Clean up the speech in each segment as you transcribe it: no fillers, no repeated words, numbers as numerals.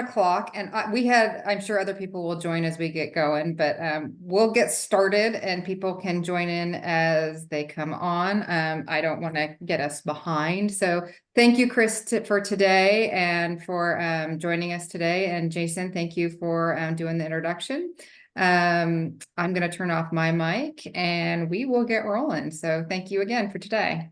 o'clock, and I'm sure other people will join as we get going, but we'll get started and people can join in as they come on. I don't want to get us behind. So thank you, Chris, for today and for joining us today. And Jason, thank you for doing the introduction. I'm going to turn off my mic and we will get rolling. So thank you again for today.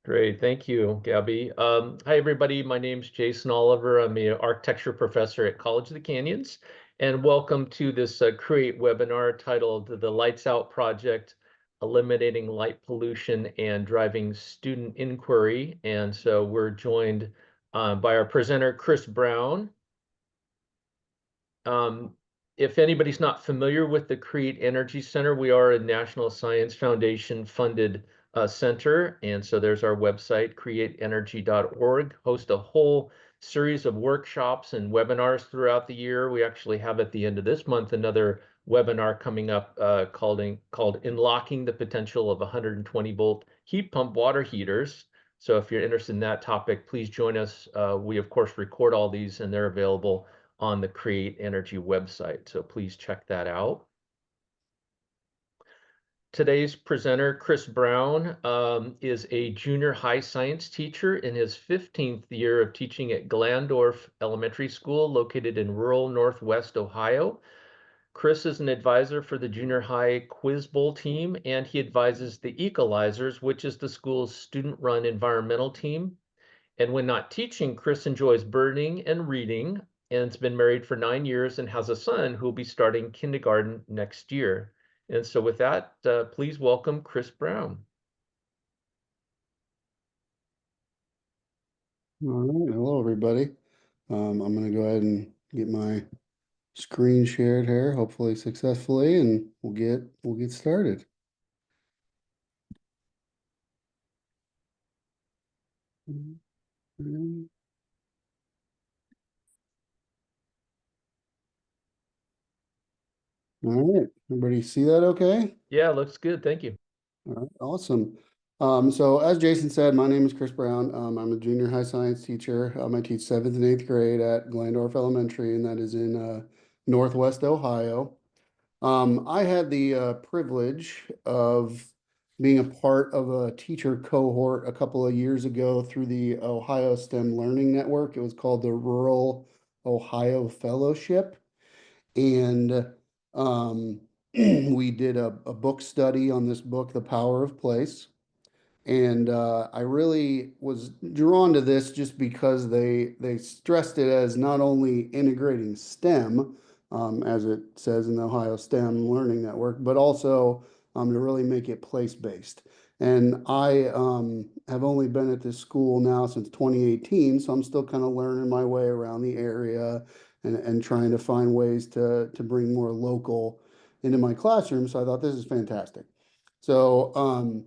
Great, thank you, Gabby. Hi, everybody. My name's Jason Oliver. I'm an architecture professor at College of the Canyons, and welcome to this CREATE webinar titled The Lights Out Project, Eliminating Light Pollution and Driving Student Inquiry. And so we're joined by our presenter, Chris Brown. If anybody's not familiar with the CREATE Energy Center, we are a National Science Foundation funded center. And so there's our website, createenergy.org, host a whole series of workshops and webinars throughout the year. We actually have at the end of this month another webinar coming up called Unlocking the Potential of 120 volt heat pump water heaters. So if you're interested in that topic, please join us. We of course record all these and they're available on the CREATE Energy website. So please check that out. Today's presenter, Chris Brown, is a junior high science teacher in his 15th year of teaching at Glandorf Elementary School, located in rural Northwest Ohio. Chris is an advisor for the junior high quiz bowl team, and he advises the Ecolizers, which is the school's student-run environmental team. And when not teaching, Chris enjoys birding and reading, and has been married for 9 years and has a son who will be starting kindergarten next year. And so with that, please welcome Chris Brown. All right, hello everybody. I'm going to go ahead and get my screen shared here, hopefully successfully, and we'll get started. All right, everybody see that okay? Yeah, looks good. Thank you. All right, awesome. So as Jason said, my name is Chris Brown. I'm a junior high science teacher. I teach 7th and 8th grade at Glandorf Elementary, and that is in Northwest Ohio. I had the privilege of being a part of a teacher cohort a couple of years ago through the Ohio STEM Learning Network. It was called the Rural Ohio Fellowship. And we did a book study on this book, The Power of Place. And I really was drawn to this just because they stressed it as not only integrating STEM, as it says in the Ohio STEM Learning Network, but also to really make it place-based. And I have only been at this school now since 2018, so I'm still kind of learning my way around the area and trying to find ways to bring more local into my classroom. So I thought this is fantastic. So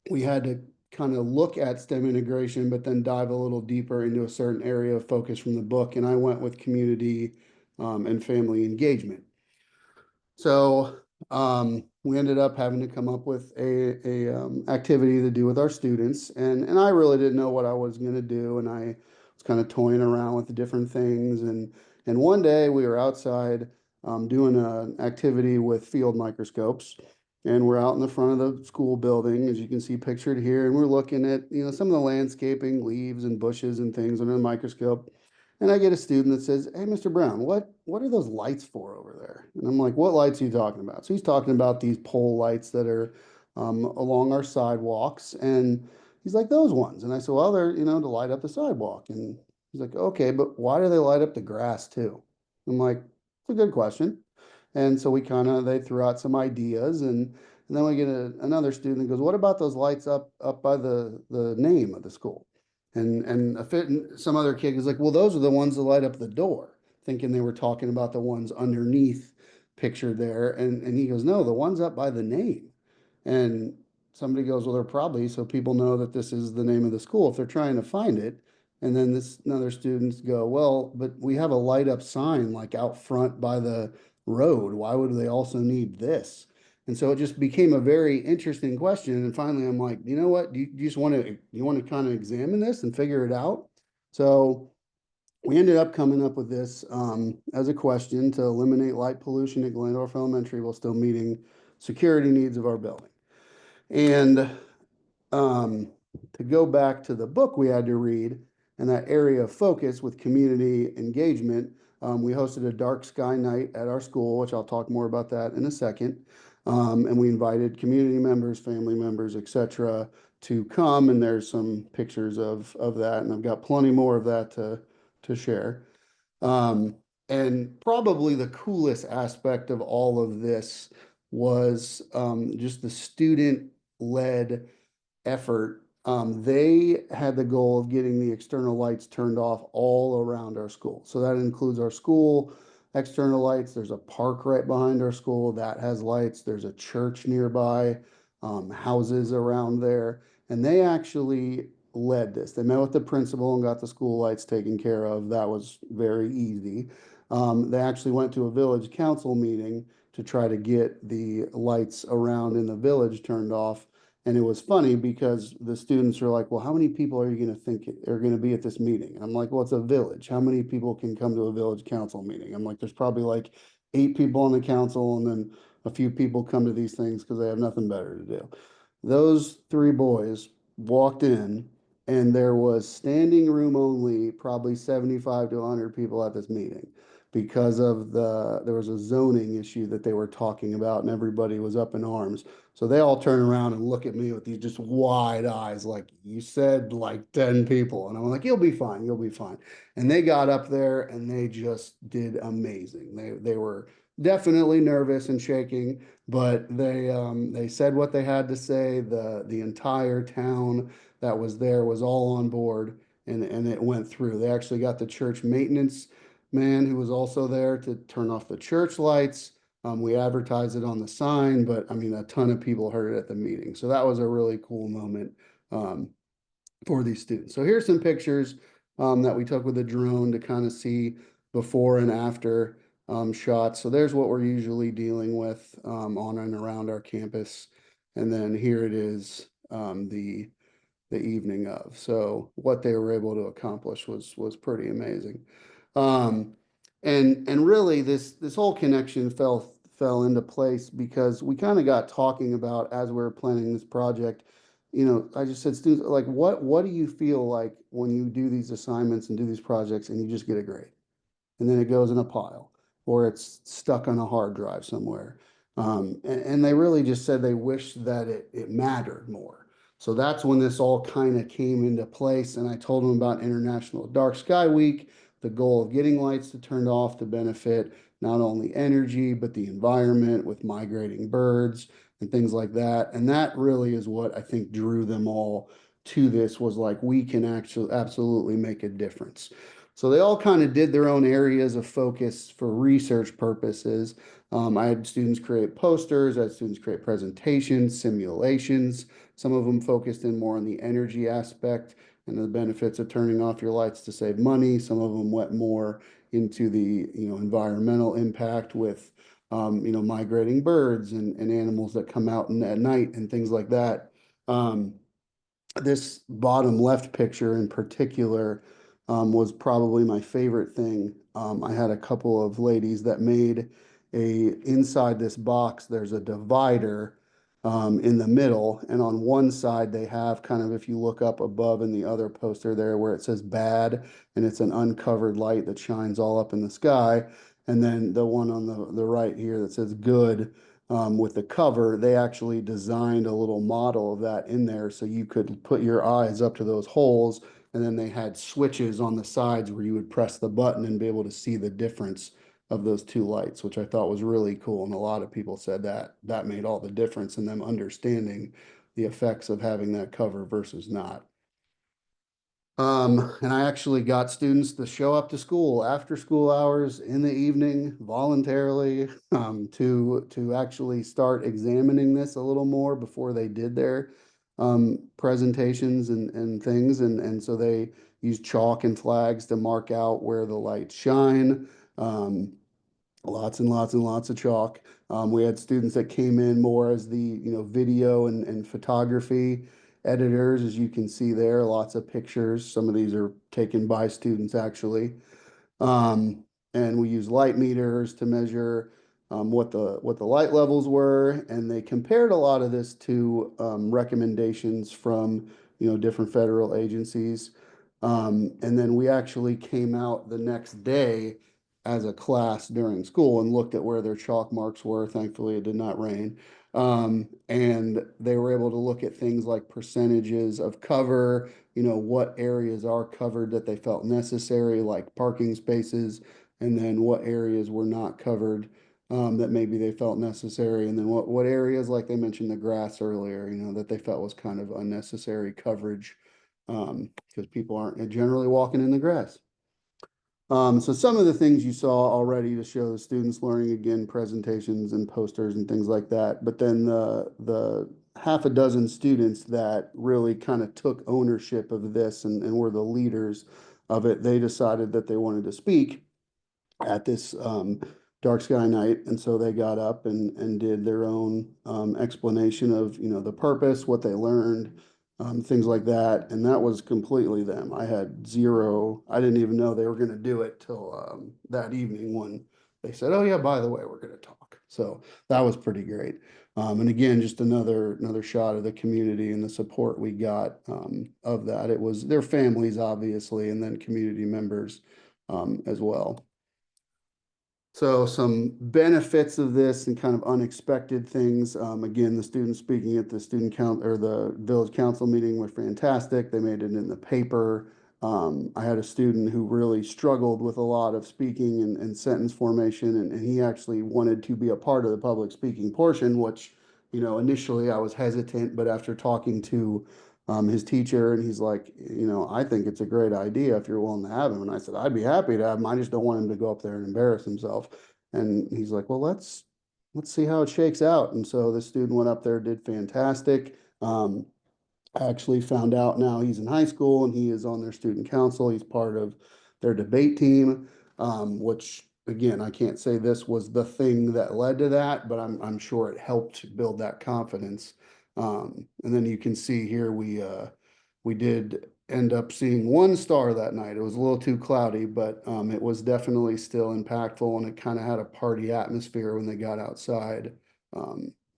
we had to kind of look at STEM integration, but then dive a little deeper into a certain area of focus from the book. And I went with community and family engagement. So we ended up having to come up with a activity to do with our students. And I really didn't know what I was going to do. And I was kind of toying around with the different things. And one day we were outside doing an activity with field microscopes. And we're out in the front of the school building, as you can see pictured here. And we're looking at, some of the landscaping, leaves and bushes and things under the microscope. And I get a student that says, "Hey, Mr. Brown, what are those lights for over there?" And I'm like, "What lights are you talking about?" So he's talking about these pole lights that are along our sidewalks. And he's like, "Those ones." And I said, "Well, they're, to light up the sidewalk." And he's like, "Okay, but why do they light up the grass too?" I'm like, "It's a good question." And so they threw out some ideas, and then we get another student that goes, "What about those lights up by the name of the school?" And some other kid is like, "Well, those are the ones that light up the door," thinking they were talking about the ones underneath pictured there. And he goes, "No, the ones up by the name." And somebody goes, "Well, they're probably so people know that this is the name of the school if they're trying to find it." And then another students go, "Well, but we have a light up sign like out front by the road. Why would they also need this?" And so it just became a very interesting question. And finally, I'm like, you know what? You just want to kind of examine this and figure it out? So we ended up coming up with this as a question to eliminate light pollution at Glandorf Elementary while still meeting security needs of our building. And to go back to the book we had to read and that area of focus with community engagement, we hosted a dark sky night at our school, which I'll talk more about that in a second. And we invited community members, family members, etc., to come. And there's some pictures of that, and I've got plenty more of that to share. And probably the coolest aspect of all of this was just the student-led effort. They had the goal of getting the external lights turned off all around our school. So that includes our school external lights. There's a park right behind our school that has lights. There's a church nearby, houses around there. And they actually led this. They met with the principal and got the school lights taken care of. That was very easy. They actually went to a village council meeting to try to get the lights around in the village turned off. And it was funny because the students are like, well, how many people are you going to think are going to be at this meeting? And I'm like, well, it's a village. How many people can come to a village council meeting? I'm like, there's probably like 8 people on the council, and then a few people come to these things because they have nothing better to do. Those 3 boys walked in, and there was standing room only, probably 75 to 100 people at this meeting because of there was a zoning issue that they were talking about, and everybody was up in arms. So they all turn around and look at me with these just wide eyes, like, you said like 10 people. And I'm like, you'll be fine, you'll be fine. And they got up there and they just did amazing. They were definitely nervous and shaking, but they said what they had to say. The entire town that was there was all on board, and it went through. They actually got the church maintenance man who was also there to turn off the church lights. We advertised it on the sign, but I mean, a ton of people heard it at the meeting. So that was a really cool moment for these students. So here's some pictures that we took with a drone to kind of see before and after shots. So there's what we're usually dealing with on and around our campus. And then here it is the evening of. So what they were able to accomplish was pretty amazing. And really this whole connection fell into place because we kind of got talking about, as we were planning this project, I just said, students, like, what do you feel like when you do these assignments and do these projects and you just get a grade? And then it goes in a pile, or it's stuck on a hard drive somewhere. And they really just said they wish that it mattered more. So that's when this all kind of came into place. And I told them about International Dark Sky Week, the goal of getting lights to turn off to benefit not only energy, but the environment with migrating birds and things like that. And that really is what I think drew them all to this, was like, we can actually absolutely make a difference. So they all kind of did their own areas of focus for research purposes. I had students create posters, I had students create presentations, simulations. Some of them focused in more on the energy aspect and the benefits of turning off your lights to save money. Some of them went more into the environmental impact with migrating birds and animals that come out at night and things like that. This bottom left picture in particular was probably my favorite thing. I had a couple of ladies that made inside this box, there's a divider in the middle, and on one side they have kind of, if you look up above in the other poster there where it says bad, and it's an uncovered light that shines all up in the sky. And then the one on the right here that says good, with the cover, they actually designed a little model of that in there so you could put your eyes up to those holes, and then they had switches on the sides where you would press the button and be able to see the difference of those 2 lights, which I thought was really cool. And a lot of people said that made all the difference in them understanding the effects of having that cover versus not. And I actually got students to show up to school after school hours in the evening voluntarily to actually start examining this a little more before they did their presentations and things. And so they used chalk and flags to mark out where the lights shine. Lots and lots and lots of chalk. We had students that came in more as the video and photography editors, as you can see there, lots of pictures. Some of these are taken by students actually. And we use light meters to measure what the light levels were, and they compared a lot of this to recommendations from different federal agencies. And then we actually came out the next day as a class during school and looked at where their chalk marks were. Thankfully, it did not rain. And they were able to look at things like percentages of cover, what areas are covered that they felt necessary, like parking spaces, and then what areas were not covered that maybe they felt necessary, and then what areas, like they mentioned the grass earlier, that they felt was kind of unnecessary coverage because people aren't generally walking in the grass. So some of the things you saw already to show the students learning, again, presentations and posters and things like that. But then the half a dozen students that really kind of took ownership of this and were the leaders of it, they decided that they wanted to speak at this dark sky night. And so they got up and did their own explanation of, the purpose, what they learned, things like that. And that was completely them. I didn't even know they were going to do it till that evening when they said, oh yeah, by the way, we're going to talk. So that was pretty great. And again, just another shot of the community and the support we got of that. It was their families, obviously, and then community members as well. So some benefits of this and kind of unexpected things. Again, the students speaking at the student count or the village council meeting were fantastic. They made it in the paper. I had a student who really struggled with a lot of speaking and sentence formation, and he actually wanted to be a part of the public speaking portion, which, initially I was hesitant, but after talking to his teacher, and he's like, I think it's a great idea if you're willing to have him. And I said, I'd be happy to have him. I just don't want him to go up there and embarrass himself. And he's like, well, let's see how it shakes out. And so the student went up there, did fantastic. I actually found out now he's in high school and he is on their student council. He's part of their debate team, which again, I can't say this was the thing that led to that, but I'm sure it helped build that confidence. And then you can see here we did end up seeing one star that night. It was a little too cloudy, but it was definitely still impactful, and it kind of had a party atmosphere when they got outside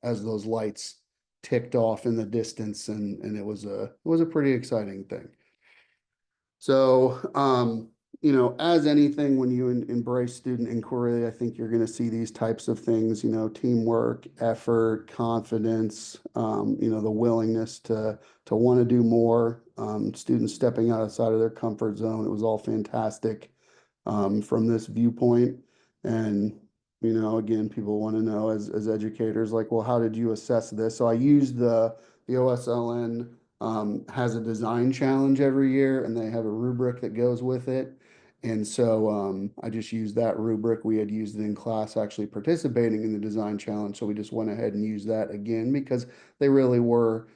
as those lights ticked off in the distance, and it was a pretty exciting thing. So as anything, when you embrace student inquiry, I think you're going to see these types of things, teamwork, effort, confidence, the willingness to want to do more, students stepping outside of their comfort zone. It was all fantastic from this viewpoint. And, again, people want to know as educators, like, well, how did you assess this? So I used the OSLN has a design challenge every year, and they have a rubric that goes with it. And so I just used that rubric. We had used it in class actually participating in the design challenge. So we just went ahead and used that again because they really were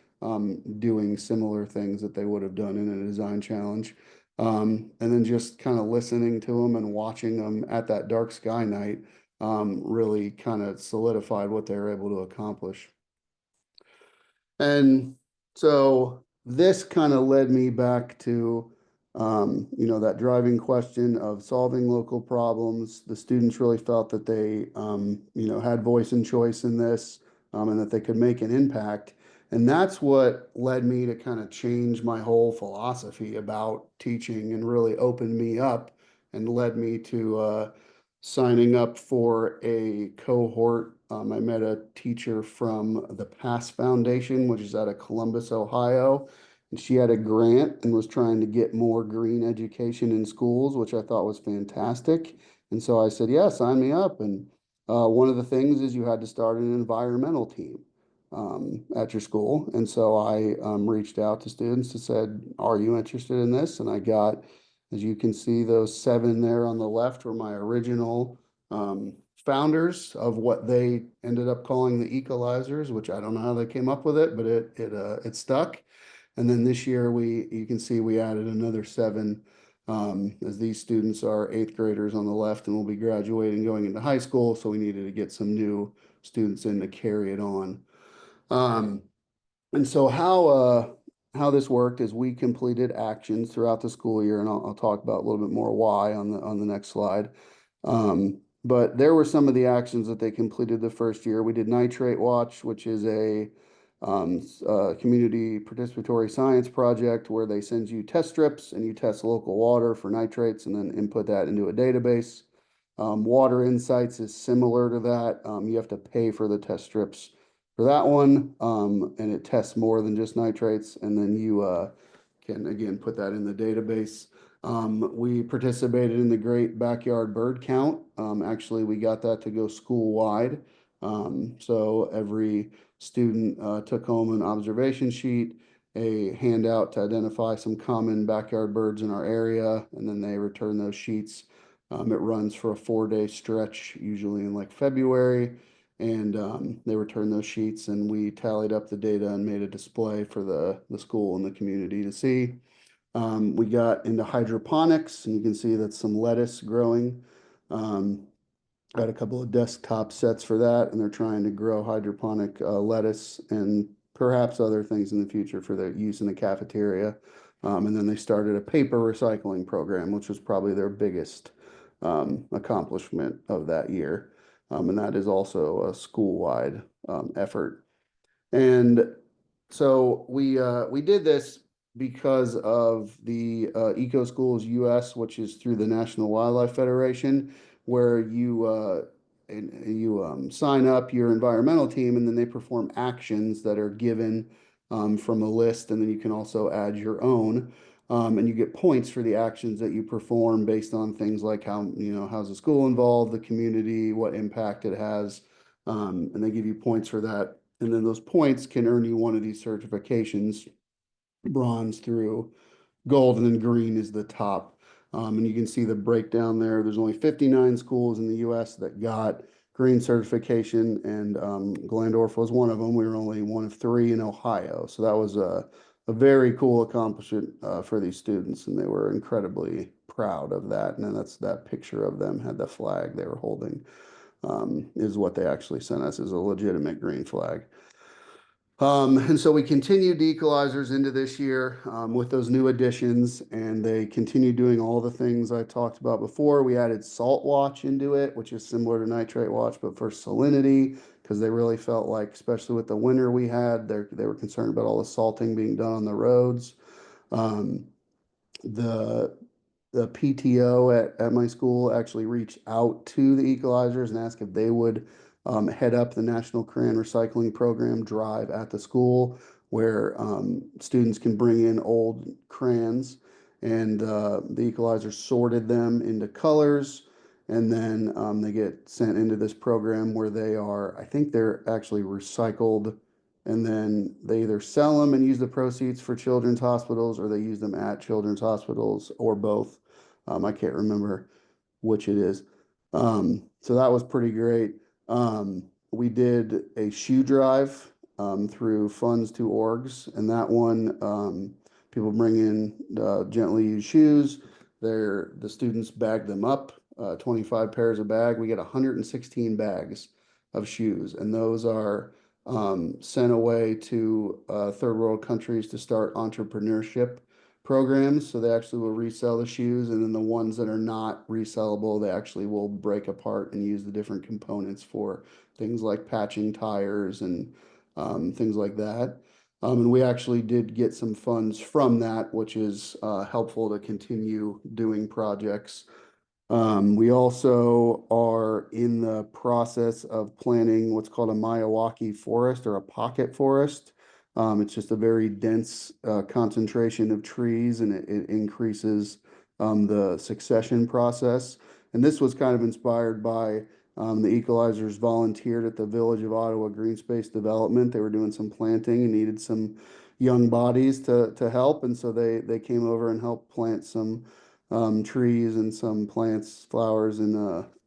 doing similar things that they would have done in a design challenge. And then just kind of listening to them and watching them at that dark sky night really kind of solidified what they were able to accomplish. And so this kind of led me back to that driving question of solving local problems. The students really felt that they, had voice and choice in this, and that they could make an impact. And that's what led me to kind of change my whole philosophy about teaching and really opened me up and led me to signing up for a cohort. I met a teacher from the PASS Foundation, which is out of Columbus, Ohio. And she had a grant and was trying to get more green education in schools, which I thought was fantastic. And so I said, yeah, sign me up. And one of the things is you had to start an environmental team at your school. And so I reached out to students and said, are you interested in this? And I got, as you can see, those 7 there on the left were my original founders of what they ended up calling the Ecolizers, which I don't know how they came up with it, but it stuck. And then this year you can see we added another 7 as these students are 8th graders on the left and will be graduating going into high school. So we needed to get some new students in to carry it on. And so how this worked is we completed actions throughout the school year, and I'll talk about a little bit more why on the next slide. But there were some of the actions that they completed the first year. We did Nitrate Watch, which is a community participatory science project where they send you test strips and you test local water for nitrates and then input that into a database. Water Insights is similar to that. You have to pay for the test strips for that one, and it tests more than just nitrates, and then you can again put that in the database. We participated in the Great Backyard Bird Count. Actually, we got that to go school-wide. So every student took home an observation sheet, a handout to identify some common backyard birds in our area, and then they return those sheets. It runs for a 4-day stretch, usually in like February, and they return those sheets, and we tallied up the data and made a display for the school and the community to see. We got into hydroponics, and you can see that's some lettuce growing. Got a couple of desktop sets for that, and they're trying to grow hydroponic lettuce and perhaps other things in the future for their use in the cafeteria. And then they started a paper recycling program, which was probably their biggest accomplishment of that year. And that is also a school-wide effort. And so we did this because of the Eco Schools US, which is through the National Wildlife Federation, where you sign up your environmental team, and then they perform actions that are given from a list, and then you can also add your own. And you get points for the actions that you perform based on things like how's the school involved, the community, what impact it has, and they give you points for that. And then those points can earn you one of these certifications, bronze through gold, and then green is the top. And you can see the breakdown there. There's only 59 schools in the US that got green certification, and Glandorf was one of them. We were only one of 3 in Ohio. So that was a very cool accomplishment for these students, and they were incredibly proud of that. And then that's that picture of them had the flag they were holding, is what they actually sent us, is a legitimate green flag. And so we continued the Ecolizers into this year with those new additions, and they continued doing all the things I talked about before. We added Salt Watch into it, which is similar to Nitrate Watch, but for salinity, because they really felt like, especially with the winter we had, they were concerned about all the salting being done on the roads. The PTO at my school actually reached out to the Ecolizers and asked if they would head up the National Crayon Recycling Program drive at the school, where students can bring in old crayons, and the Ecolizers sorted them into colors, and then they get sent into this program where I think they're actually recycled, and then they either sell them and use the proceeds for children's hospitals, or they use them at children's hospitals, or both. I can't remember which it is. So that was pretty great. We did a shoe drive through Funds to Orgs, and that one, people bring in gently used shoes. The students bag them up, 25 pairs of bag. We get 116 bags of shoes, and those are sent away to third world countries to start entrepreneurship programs. So they actually will resell the shoes, and then the ones that are not resellable, they actually will break apart and use the different components for things like patching tires and things like that. And we actually did get some funds from that, which is helpful to continue doing projects. We also are in the process of planting what's called a Miyawaki forest, or a pocket forest. It's just a very dense concentration of trees, and it increases the succession process. And this was kind of inspired by the Ecolizers volunteered at the Village of Ottawa Green Space Development. They were doing some planting and needed some young bodies to help, and so they came over and helped plant some trees and some plants, flowers in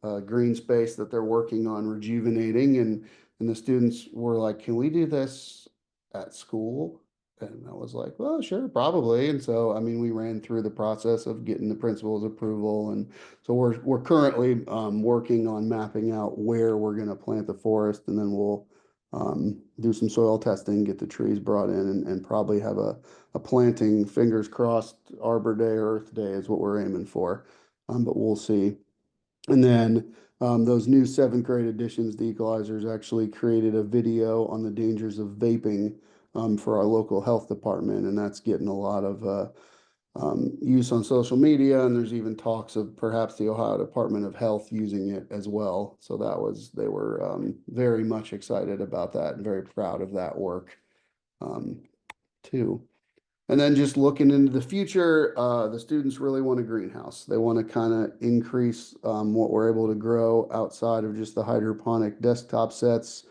a green space that they're working on rejuvenating. And the students were like, "Can we do this at school?" And I was like, "Well, sure, probably." And so, I mean, we ran through the process of getting the principal's approval, and so we're currently working on mapping out where we're going to plant the forest, and then we'll do some soil testing, get the trees brought in, and probably have a planting, fingers crossed, Arbor Day or Earth Day is what we're aiming for. But we'll see. And then those new seventh grade editions, the Ecolizers actually created a video on the dangers of vaping for our local health department, and that's getting a lot of use on social media, and there's even talks of perhaps the Ohio Department of Health using it as well. So they were very much excited about that and very proud of that work um, too. And then just looking into the future, the students really want a greenhouse. They want to kind of increase what we're able to grow outside of just the hydroponic desktop sets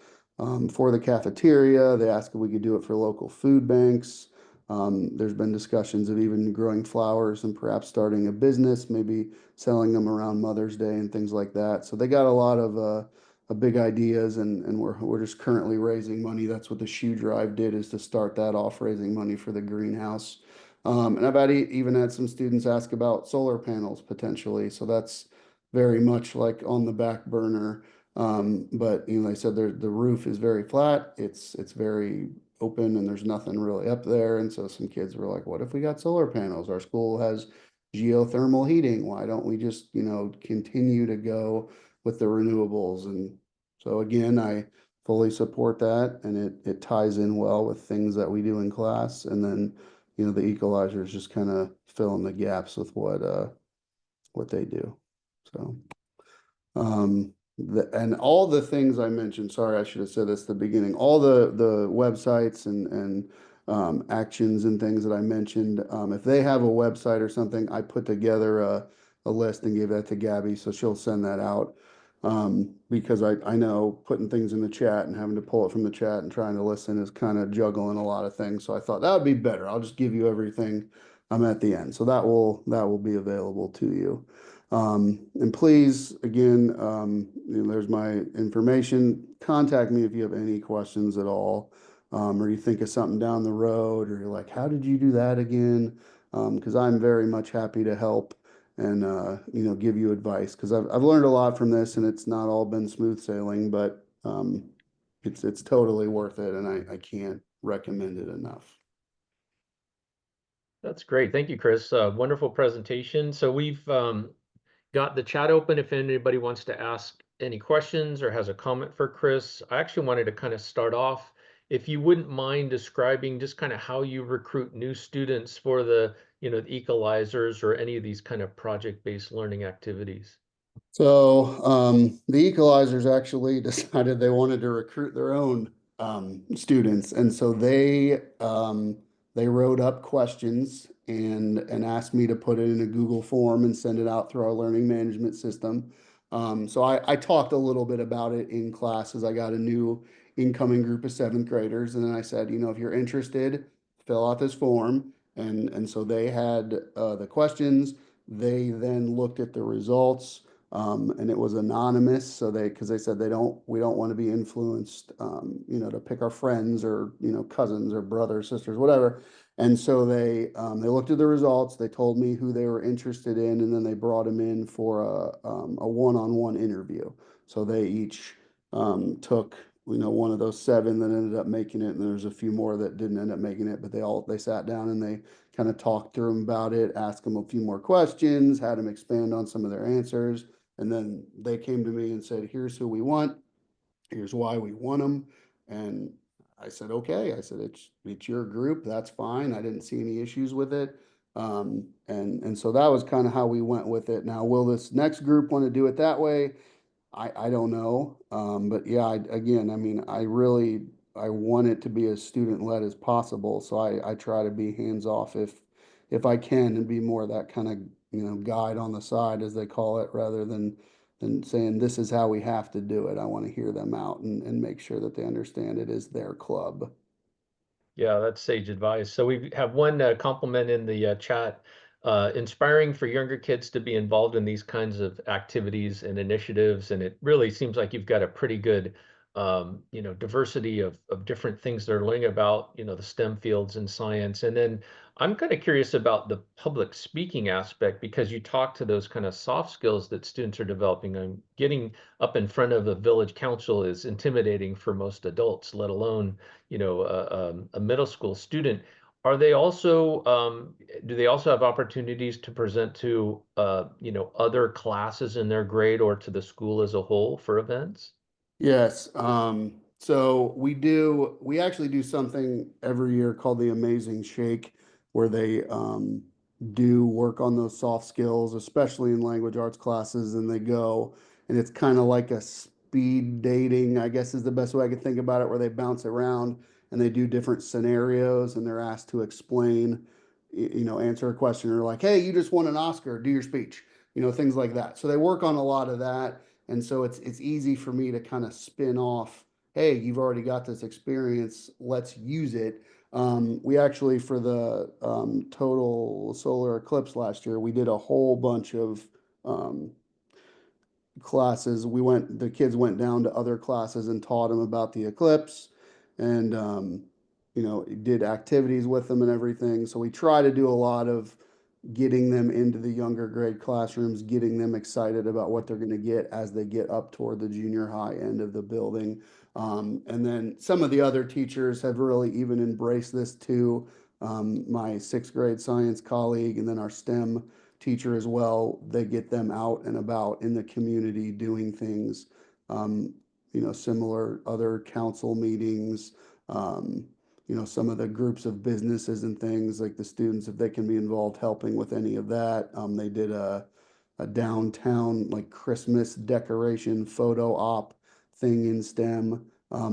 for the cafeteria. They asked if we could do it for local food banks. There's been discussions of even growing flowers and perhaps starting a business, maybe selling them around Mother's Day and things like that. So they got a lot of big ideas, and we're just currently raising money. That's what the shoe drive did, is to start that off, raising money for the greenhouse. And even had some students ask about solar panels potentially. So that's very much like on the back burner. But they said the roof is very flat. It's very open and there's nothing really up there. And so some kids were like, what if we got solar panels? Our school has geothermal heating. Why don't we just, continue to go with the renewables? And so again, I fully support that, and it ties in well with things that we do in class. And then, the equalizers just kind of fill in the gaps with what they do. So and all the things I mentioned, sorry, I should have said this at the beginning, all the websites and actions and things that I mentioned, if they have a website or something, I put together a list and gave that to Gabby, so she'll send that out. Because I know putting things in the chat and having to pull it from the chat and trying to listen is kind of juggling a lot of things. So I thought that would be better. I'll just give you everything at the end. So that will be available to you. And please, again, there's my information. Contact me if you have any questions at all, or you think of something down the road, or you're like, how did you do that again? Because I'm very much happy to help and give you advice, because I've learned a lot from this, and it's not all been smooth sailing, but it's totally worth it, and I can't recommend it enough. That's great. Thank you, Chris. Wonderful presentation. So we've got the chat open if anybody wants to ask any questions or has a comment for Chris. I actually wanted to kind of start off, if you wouldn't mind describing just kind of how you recruit new students for the Ecolizers or any of these kind of project-based learning activities. So the Ecolizers actually decided they wanted to recruit their own students, and so they wrote up questions and asked me to put it in a Google form and send it out through our learning management system. So I talked a little bit about it in class as I got a new incoming group of seventh graders, and then I said, if you're interested, fill out this form. And so they had the questions. They then looked at the results. And it was anonymous, so because they said we don't want to be influenced, to pick our friends or cousins or brothers, sisters, whatever. And so they looked at the results. They told me who they were interested in, and then they brought them in for a one-on-one interview. So they each took one of those seven that ended up making it, and there's a few more that didn't end up making it, but they sat down and they kind of talked through them about it, asked them a few more questions, had them expand on some of their answers. And then they came to me and said, here's who we want. Here's why we want them. And I said, okay. I said, it's your group. That's fine. I didn't see any issues with it. And so that was kind of how we went with it. Now, will this next group want to do it that way? I don't know. But yeah, again, I mean, I want it to be as student led as possible. So I try to be hands off if I can, and be more that kind of, guide on the side, as they call it, rather than saying this is how we have to do it. I want to hear them out and make sure that they understand it is their club. Yeah, that's sage advice. So we have one compliment in the chat, inspiring for younger kids to be involved in these kinds of activities and initiatives. And it really seems like you've got a pretty good, diversity of different things they're learning about, the STEM fields and science. And then I'm kind of curious about the public speaking aspect because you talk to those kind of soft skills that students are developing. I'm getting up in front of a village council is intimidating for most adults, let alone, a middle school student. Are they also, do they also have opportunities to present to, other classes in their grade or to the school as a whole for events? Yes, so we actually do something every year called the Amazing Shake, where they do work on those soft skills, especially in language arts classes, and they go, and it's kind of like a speed dating, I guess is the best way I could think about it, where they bounce around and they do different scenarios and they're asked to explain, answer a question or like, hey, you just won an Oscar, do your speech, things like that. So they work on a lot of that. And so it's easy for me to kind of spin off, hey, you've already got this experience, let's use it. We actually, for the total solar eclipse last year, we did a whole bunch of um, classes. The kids went down to other classes and taught them about the eclipse and, did activities with them and everything. So we try to do a lot of getting them into the younger grade classrooms, getting them excited about what they're going to get as they get up toward the junior high end of the building. And then some of the other teachers have really even embraced this too. My sixth grade science colleague and then our STEM teacher as well, they get them out and about in the community doing things, similar other council meetings, some of the groups of businesses and things like the students, if they can be involved helping with any of that. They did a downtown like Christmas decoration photo op thing in STEM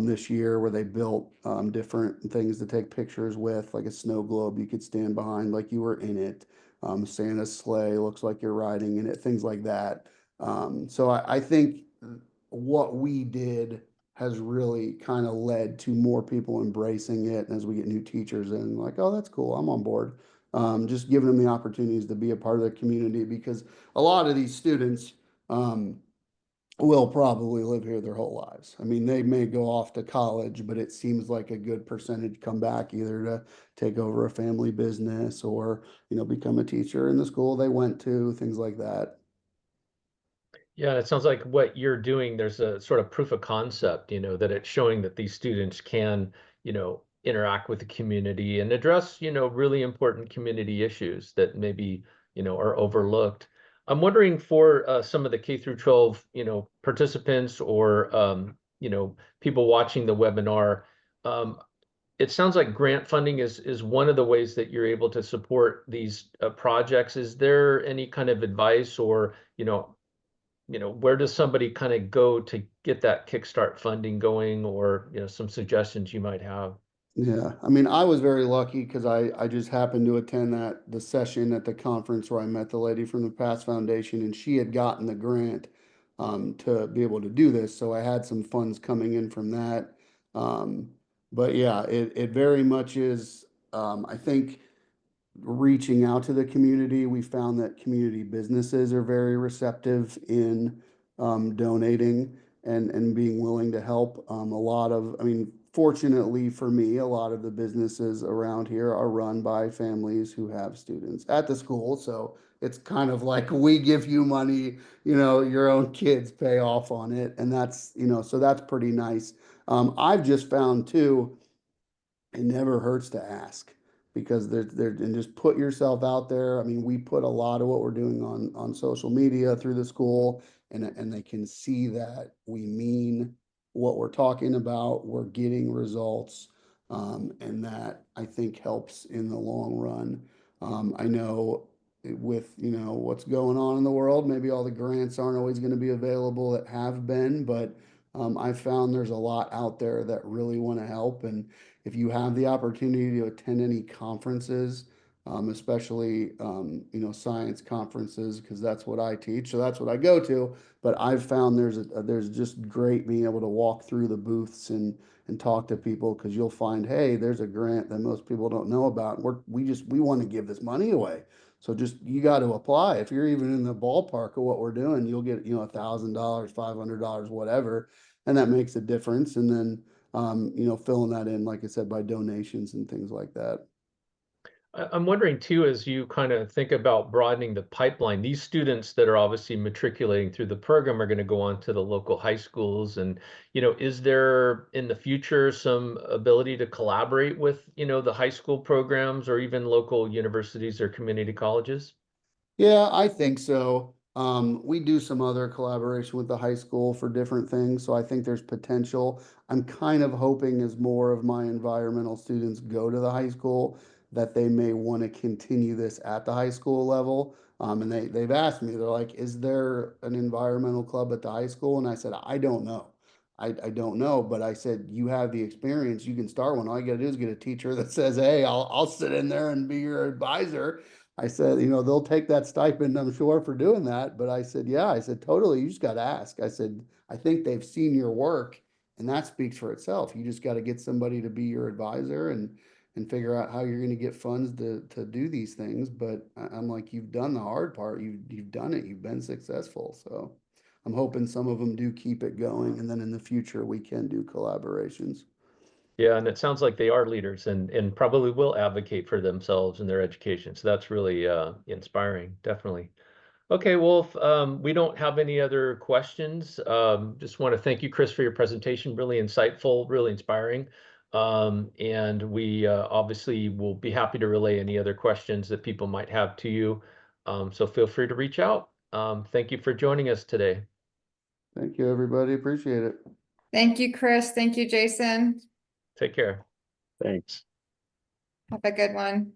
this year where they built different things to take pictures with, like a snow globe you could stand behind like you were in it. Santa's sleigh looks like you're riding in it, things like that. So I think what we did has really kind of led to more people embracing it. And as we get new teachers in, like, oh, that's cool, I'm on board. Just giving them the opportunities to be a part of the community because a lot of these students will probably live here their whole lives. I mean, they may go off to college, but it seems like a good percentage come back either to take over a family business or, become a teacher in the school they went to, things like that. Yeah, it sounds like what you're doing, there's a sort of proof of concept, that it's showing that these students can, interact with the community and address, really important community issues that maybe, are overlooked. I'm wondering for some of the K through 12, participants or, people watching the webinar, um, it sounds like grant funding is one of the ways that you're able to support these projects. Is there any kind of advice or, where does somebody kind of go to get that kickstart funding going or, some suggestions you might have? Yeah, I mean, I was very lucky because I just happened to attend the session at the conference where I met the lady from the Past Foundation, and she had gotten the grant to be able to do this. So I had some funds coming in from that. Um, but yeah, it very much is. I think reaching out to the community, we found that community businesses are very receptive in donating and being willing to help. I mean, fortunately for me, a lot of the businesses around here are run by families who have students at the school. So it's kind of like we give you money, your own kids pay off on it. And that's, so that's pretty nice. I've just found too, it never hurts to ask because and just put yourself out there. I mean, we put a lot of what we're doing on social media through the school and they can see that we mean what we're talking about, we're getting results. And that I think helps in the long run. I know with, what's going on in the world, maybe all the grants aren't always going to be available that have been, but I've found there's a lot out there that really want to help. And if you have the opportunity to attend any conferences, especially science conferences, because that's what I teach, so that's what I go to. But I've found there's just great being able to walk through the booths and talk to people because you'll find, hey, there's a grant that most people don't know about. We want to give this money away. So just you got to apply. If you're even in the ballpark of what we're doing, you'll get $1,000, $500, whatever, and that makes a difference. And then filling that in, like I said, by donations and things like that. I'm wondering too, as you kind of think about broadening the pipeline, these students that are obviously matriculating through the program are going to go on to the local high schools. And, is there in the future some ability to collaborate with, the high school programs or even local universities or community colleges? Yeah, I think so. We do some other collaboration with the high school for different things, so I think there's potential. I'm kind of hoping as more of my environmental students go to the high school, that they may want to continue this at the high school level. And they've asked me, they're like, is there an environmental club at the high school? And I said, I don't know. I don't know, but I said, you have the experience, you can start one. All you gotta do is get a teacher that says, hey, I'll sit in there and be your advisor. I said, they'll take that stipend, I'm sure, for doing that. But I said, yeah, I said, totally. You just got to ask. I said, I think they've seen your work, and that speaks for itself. You just got to get somebody to be your advisor and figure out how you're going to get funds to do these things. But I'm like, you've done the hard part. You've done it. You've been successful. So I'm hoping some of them do keep it going, and then in the future we can do collaborations. Yeah, and it sounds like they are leaders and probably will advocate for themselves and their education. So that's really inspiring, definitely. Okay, well, if, we don't have any other questions. Just want to thank you, Chris, for your presentation. Really insightful, really inspiring. And we obviously will be happy to relay any other questions that people might have to you. So feel free to reach out. Thank you for joining us today. Thank you, everybody. Appreciate it. Thank you, Chris. Thank you, Jason. Take care. Thanks. Have a good one.